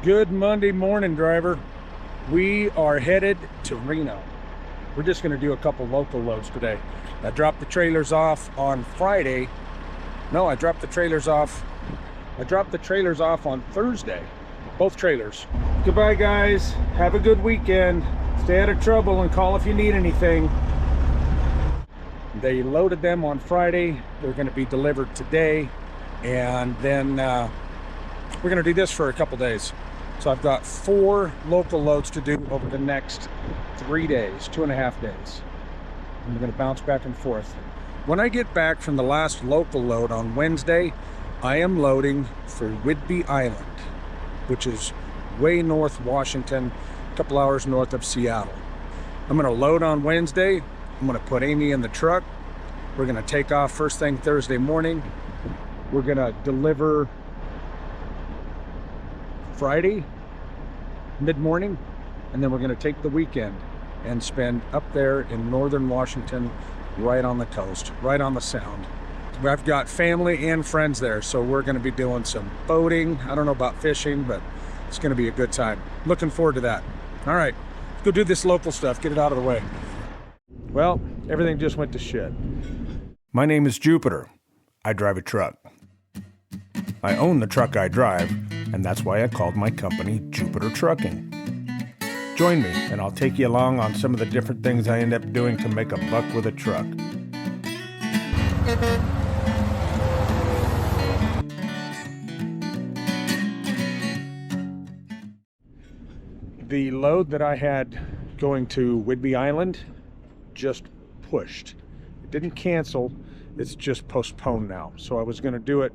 Good Monday morning, driver. We are headed to Reno. We're just going to do a couple local loads today. I dropped the trailers off on Friday. No, I dropped the trailers off on Thursday. Both trailers. Goodbye, guys. Have a good weekend. Stay out of trouble and call if you need anything. They loaded them on Friday. They're going to be delivered today. And then we're going to do this for a couple days. So I've got 4 local loads to do over the next 3 days, 2.5 days. And we're going to bounce back and forth. When I get back from the last local load on Wednesday, I am loading for Whidbey Island, which is way north Washington, a couple hours north of Seattle. I'm going to load on Wednesday. I'm going to put Amy in the truck. We're going to take off first thing Thursday morning. We're going to deliver Friday mid-morning, and then we're going to take the weekend and spend up there in northern Washington, right on the coast, right on the Sound. I've got family and friends there, so we're going to be doing some boating. I don't know about fishing, but it's going to be a good time. Looking forward to that. All right, let's go do this local stuff, get it out of the way. Well, everything just went to shit. My name is Jupiter. I drive a truck. I own the truck I drive, and that's why I called my company Jupiter Trucking. Join me, and I'll take you along on some of the different things I end up doing to make a buck with a truck. The load that I had going to Whidbey Island just pushed. It didn't cancel, it's just postponed now. So I was going to do it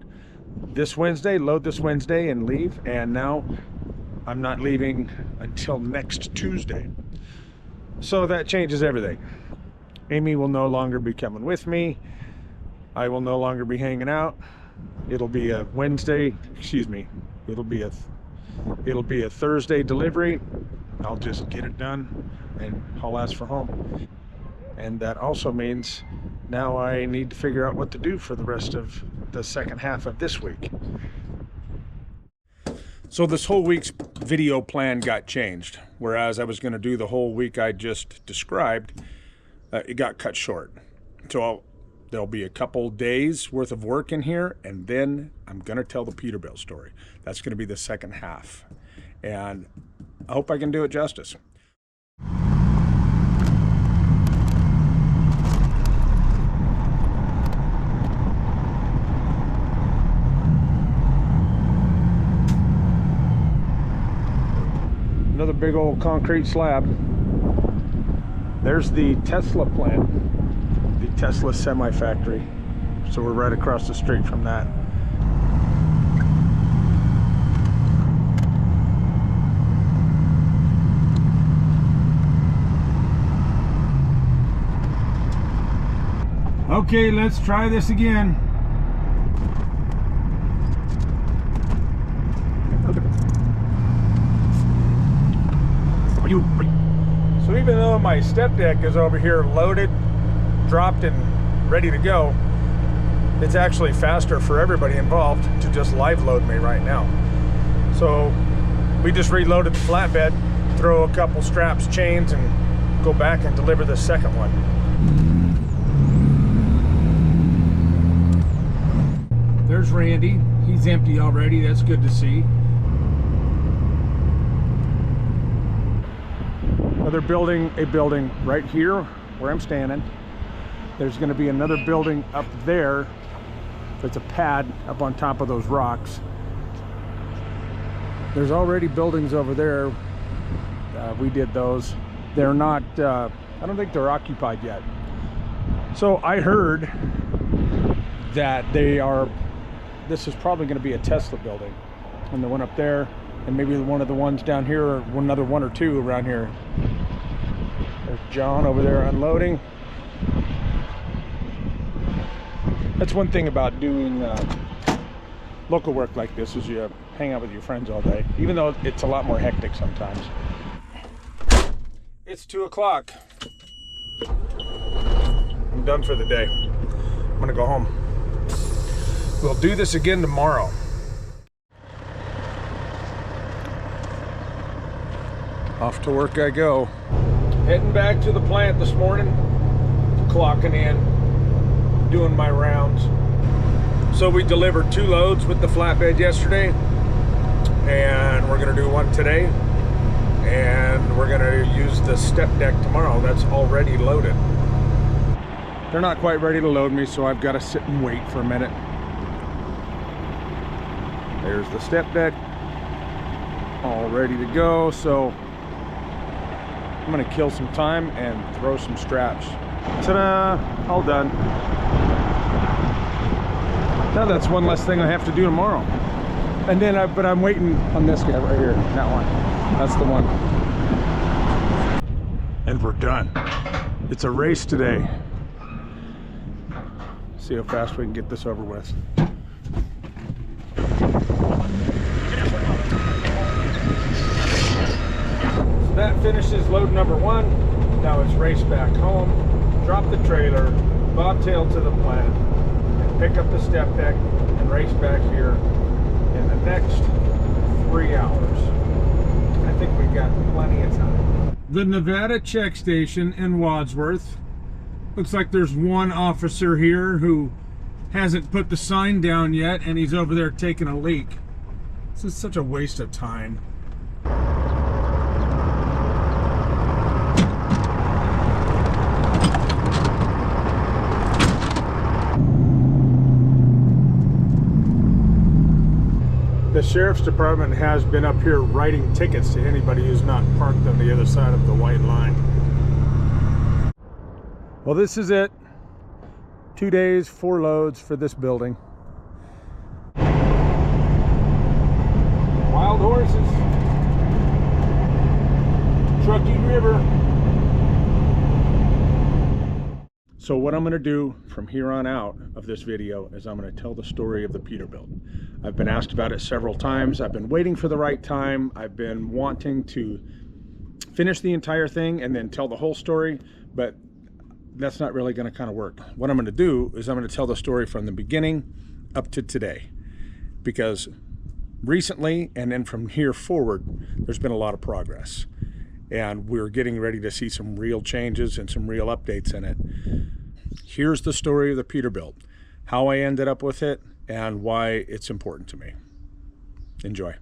this Wednesday, load this Wednesday and leave, and now I'm not leaving until next Tuesday. So that changes everything. Amy will no longer be coming with me. I will no longer be hanging out. It'll be a Wednesday, it'll be a Thursday delivery. I'll just get it done and haul ass for home. And that also means now I need to figure out what to do for the rest of the second half of this week. So this whole week's video plan got changed. Whereas I was going to do the whole week I just described, it got cut short. So there'll be a couple days worth of work in here, and then I'm going to tell the Peterbilt story. That's going to be the second half. And I hope I can do it justice. Another big old concrete slab. There's the Tesla plant, the Tesla semi-factory. So we're right across the street from that. Okay, let's try this again. So even though my step deck is over here loaded, dropped, and ready to go, it's actually faster for everybody involved to just live load me right now. So we just reloaded the flatbed, throw a couple straps, chains, and go back and deliver the second one. There's Randy. He's empty already. That's good to see. They're building a building right here where I'm standing. There's going to be another building up there. That's a pad up on top of those rocks. There's already buildings over there. We did those. They're not, I don't think they're occupied yet. So I heard that this is probably going to be a Tesla building. And the one up there, and maybe one of the ones down here, or another one or two around here. There's John over there unloading. That's one thing about doing local work like this, is you hang out with your friends all day, even though it's a lot more hectic sometimes. It's 2 o'clock. I'm done for the day. I'm gonna go home. We'll do this again tomorrow. Off to work I go. Heading back to the plant this morning, clocking in, doing my rounds. So we delivered 2 loads with the flatbed yesterday, and we're gonna do one today, and we're gonna use the step deck tomorrow. That's already loaded. They're not quite ready to load me, so I've got to sit and wait for a minute. There's the step deck, all ready to go. So I'm gonna kill some time and throw some straps. Ta-da, all done. Now that's one less thing I have to do tomorrow. And then but I'm waiting on this guy right here, that one. That's the one. And we're done. It's a race today. See how fast we can get this over with. So that finishes load number 1. Now it's race back home, drop the trailer, bobtail to the plant, and pick up the step deck and race back here in the next 3 hours. I think we've got plenty of time. The Nevada check station in Wadsworth. Looks like there's one officer here who hasn't put the sign down yet, and he's over there taking a leak. This is such a waste of time. The sheriff's department has been up here writing tickets to anybody who's not parked on the other side of the white line. Well, this is it. 2 days, 4 loads for this building. Wild horses. Truckee River. So what I'm going to do from here on out of this video is I'm going to tell the story of the Peterbilt. I've been asked about it several times. I've been waiting for the right time. I've been wanting to finish the entire thing and then tell the whole story, but that's not really going to kind of work. What I'm going to do is I'm going to tell the story from the beginning up to today, because recently and then from here forward there's been a lot of progress, and we're getting ready to see some real changes and some real updates in it. Here's the story of the Peterbilt, how I ended up with it, and why it's important to me. Enjoy.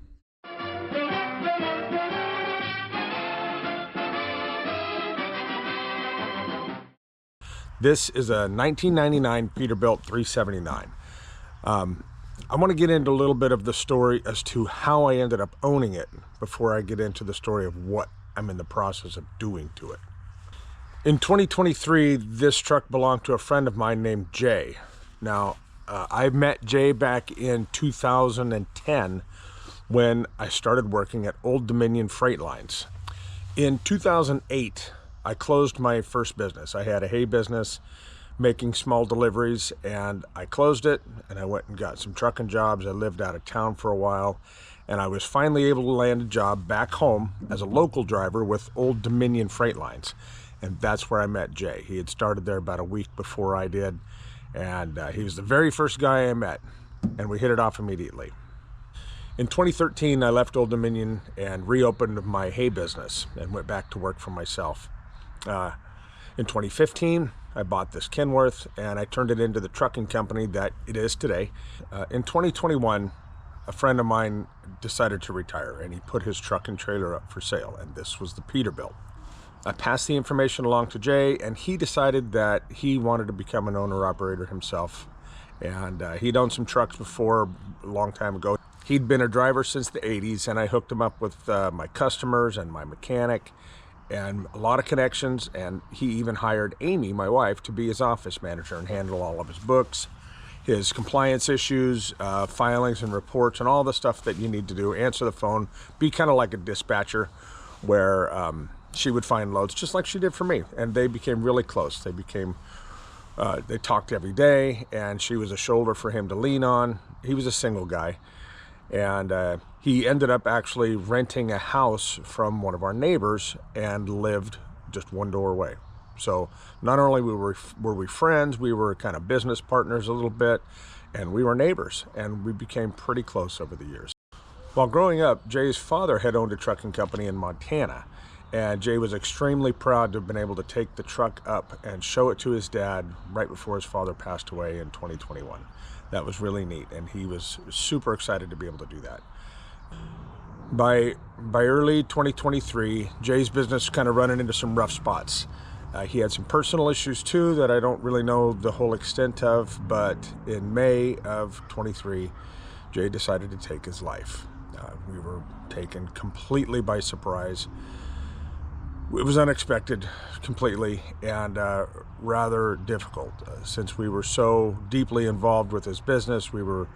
This is a 1999 Peterbilt 379. I want to get into a little bit of the story as to how I ended up owning it before I get into the story of what I'm in the process of doing to it. In 2023, this truck belonged to a friend of mine named Jay. Now, I met Jay back in 2010 when I started working at Old Dominion Freight Lines. In 2008, I closed my first business. I had a hay business making small deliveries, and I closed it, and I went and got some trucking jobs. I lived out of town for a while, and I was finally able to land a job back home as a local driver with Old Dominion Freight Lines. And that's where I met Jay. He had started there about a week before I did, and he was the very first guy I met, and we hit it off immediately. In 2013, I left Old Dominion and reopened my hay business and went back to work for myself. In 2015, I bought this Kenworth and I turned it into the trucking company that it is today. In 2021, a friend of mine decided to retire, and he put his truck and trailer up for sale, and this was the Peterbilt. I passed the information along to Jay, and he decided that he wanted to become an owner-operator himself. And he'd owned some trucks before, a long time ago. He'd been a driver since the 80s, and I hooked him up with my customers and my mechanic and a lot of connections, and he even hired Amy, my wife, to be his office manager and handle all of his books, his compliance issues, filings and reports, and all the stuff that you need to do. Answer the phone, be kind of like a dispatcher, where she would find loads just like she did for me. And they became really close. They talked every day, and she was a shoulder for him to lean on. He was a single guy, and he ended up actually renting a house from one of our neighbors and lived just one door away. So not only were we friends, we were kind of business partners a little bit, and we were neighbors, and we became pretty close over the years. While growing up, Jay's father had owned a trucking company in Montana, And Jay was extremely proud to have been able to take the truck up and show it to his dad right before his father passed away in 2021. That was really neat, and he was super excited to be able to do that. By early 2023, Jay's business kind of running into some rough spots. He had some personal issues too that I don't really know the whole extent of, but in May of 23, Jay decided to take his life. We were taken completely by surprise. It was unexpected completely, and rather difficult. Since we were so deeply involved with his business, we were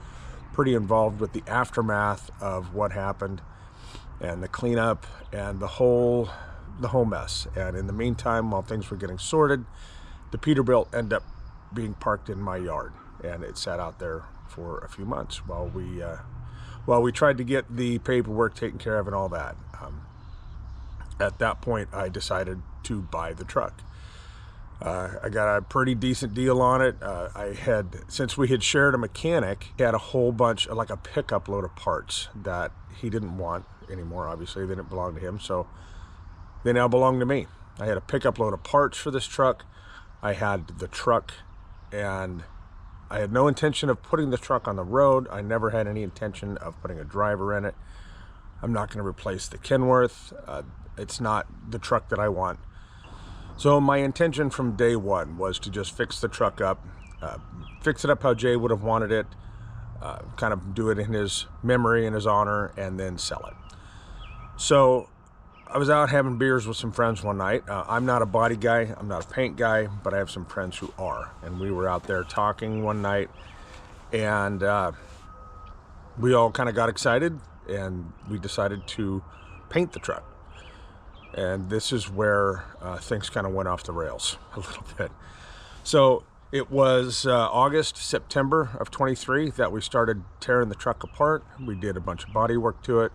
pretty involved with the aftermath of what happened and the cleanup and the whole mess. And in the meantime, while things were getting sorted, the Peterbilt ended up being parked in my yard, and it sat out there for a few months while we tried to get the paperwork taken care of and all that. At that point, I decided to buy the truck. I got a pretty decent deal on it. Since we had shared a mechanic, he had a whole bunch, like a pickup load of parts that he didn't want anymore. Obviously, they didn't belong to him, so they now belong to me. I had a pickup load of parts for this truck. I had the truck, and I had no intention of putting the truck on the road. I never had any intention of putting a driver in it. I'm not going to replace the Kenworth. It's not the truck that I want. So my intention from day one was to just fix the truck up, fix it up how Jay would have wanted it, kind of do it in his memory and his honor, and then sell it. So I was out having beers with some friends one night. I'm not a body guy, I'm not a paint guy, but I have some friends who are. And we were out there talking one night, and we all kind of got excited, and we decided to paint the truck. And this is where things kind of went off the rails a little bit. So it was August, September of 23 that we started tearing the truck apart. We did a bunch of body work to it.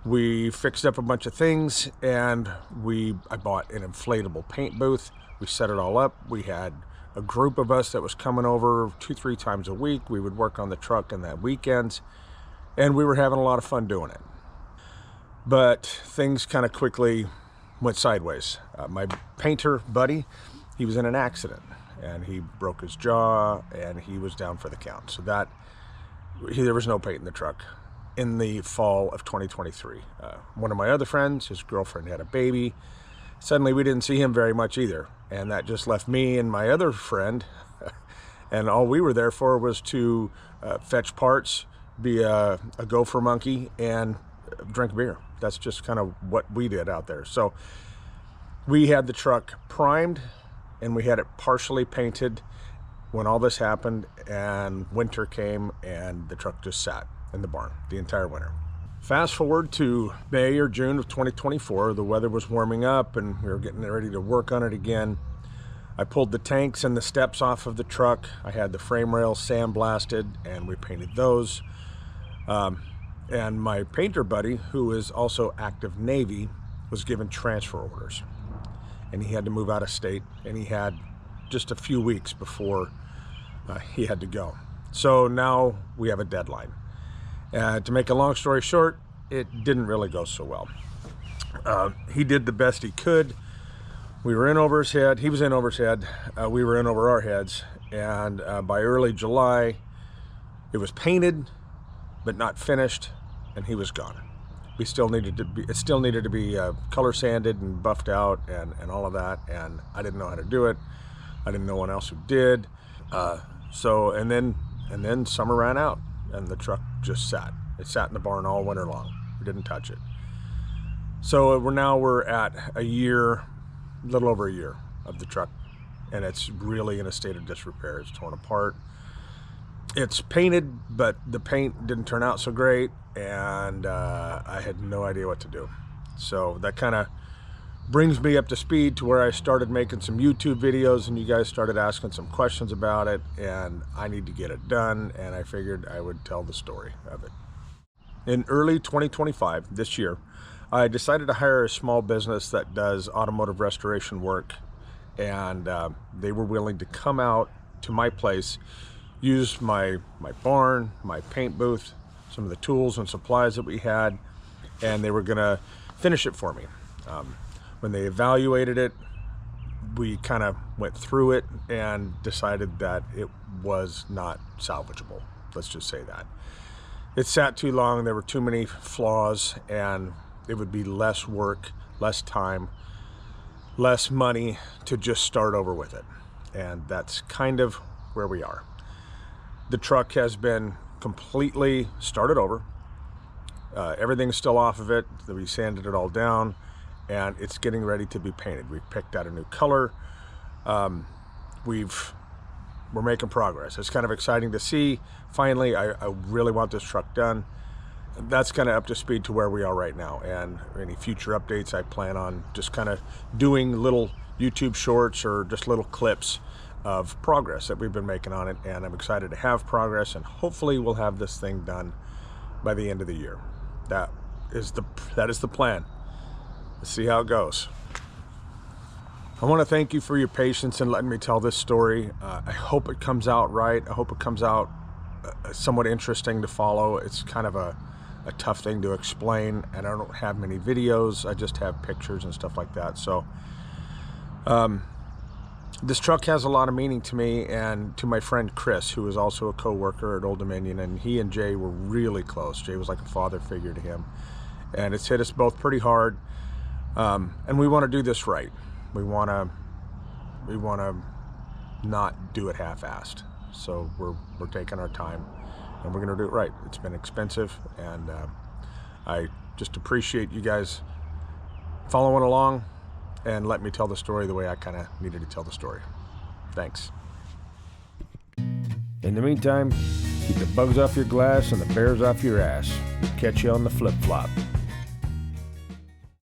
We fixed up a bunch of things, and I bought an inflatable paint booth. We set it all up. We had a group of us that was coming over 2-3 times a week. We would work on the truck on that weekends, and we were having a lot of fun doing it. But things kind of quickly went sideways. My painter buddy, he was in an accident, and he broke his jaw, and he was down for the count. So there was no paint in the truck in the fall of 2023. One of my other friends, his girlfriend had a baby. Suddenly we didn't see him very much either, and that just left me and my other friend, and all we were there for was to fetch parts, be a gopher monkey, and drink beer. That's just kind of what we did out there. So we had the truck primed, and we had it partially painted when all this happened, and winter came, and the truck just sat in the barn the entire winter. Fast forward to May or June of 2024, the weather was warming up, and we were getting ready to work on it again. I pulled the tanks and the steps off of the truck. I had the frame rails sandblasted, and we painted those. And my painter buddy, who is also active Navy, was given transfer orders, and he had to move out of state, and he had just a few weeks before he had to go. So now we have a deadline. To make a long story short, it didn't really go so well. He did the best he could. We were in over his head. He was in over his head. We were in over our heads. And by early July, it was painted, but not finished, and he was gone. It still needed to be color sanded and buffed out and all of that. And I didn't know how to do it. I didn't know one else who did. And then summer ran out, and the truck just sat. It sat in the barn all winter long. We didn't touch it. So we're at a year, a little over a year of the truck, and it's really in a state of disrepair. It's torn apart. It's painted, but the paint didn't turn out so great, and I had no idea what to do. So that kind of brings me up to speed to where I started making some YouTube videos, and you guys started asking some questions about it, and I need to get it done, and I figured I would tell the story of it. In early 2025, this year, I decided to hire a small business that does automotive restoration work, and they were willing to come out to my place, use my barn, my paint booth, some of the tools and supplies that we had, and they were gonna finish it for me. When they evaluated it, we kind of went through it and decided that it was not salvageable. Let's just say that. It sat too long, there were too many flaws, and it would be less work, less time, less money to just start over with it. And that's kind of where we are. The truck has been completely started over. Everything's still off of it. We sanded it all down, and it's getting ready to be painted. We've picked out a new color. We're making progress. It's kind of exciting to see. Finally, I really want this truck done. That's kind of up to speed to where we are right now. And any future updates, I plan on just kind of doing little YouTube shorts or just little clips of progress that we've been making on it. And I'm excited to have progress, and hopefully we'll have this thing done by the end of the year. That is the plan. Let's see how it goes. I want to thank you for your patience in letting me tell this story. I hope it comes out right. I hope it comes out somewhat interesting to follow. It's kind of a tough thing to explain, and I don't have many videos. I just have pictures and stuff like that. So this truck has a lot of meaning to me and to my friend Chris, who is also a co-worker at Old Dominion, and he and Jay were really close. Jay was like a father figure to him, and it's hit us both pretty hard. And we want to do this right. We want to not do it half-assed. So we're taking our time, and we're going to do it right. It's been expensive, and I just appreciate you guys following along and let me tell the story the way I kind of needed to tell the story. Thanks. In the meantime, keep the bugs off your glass and the bears off your ass. Catch you on the flip-flop.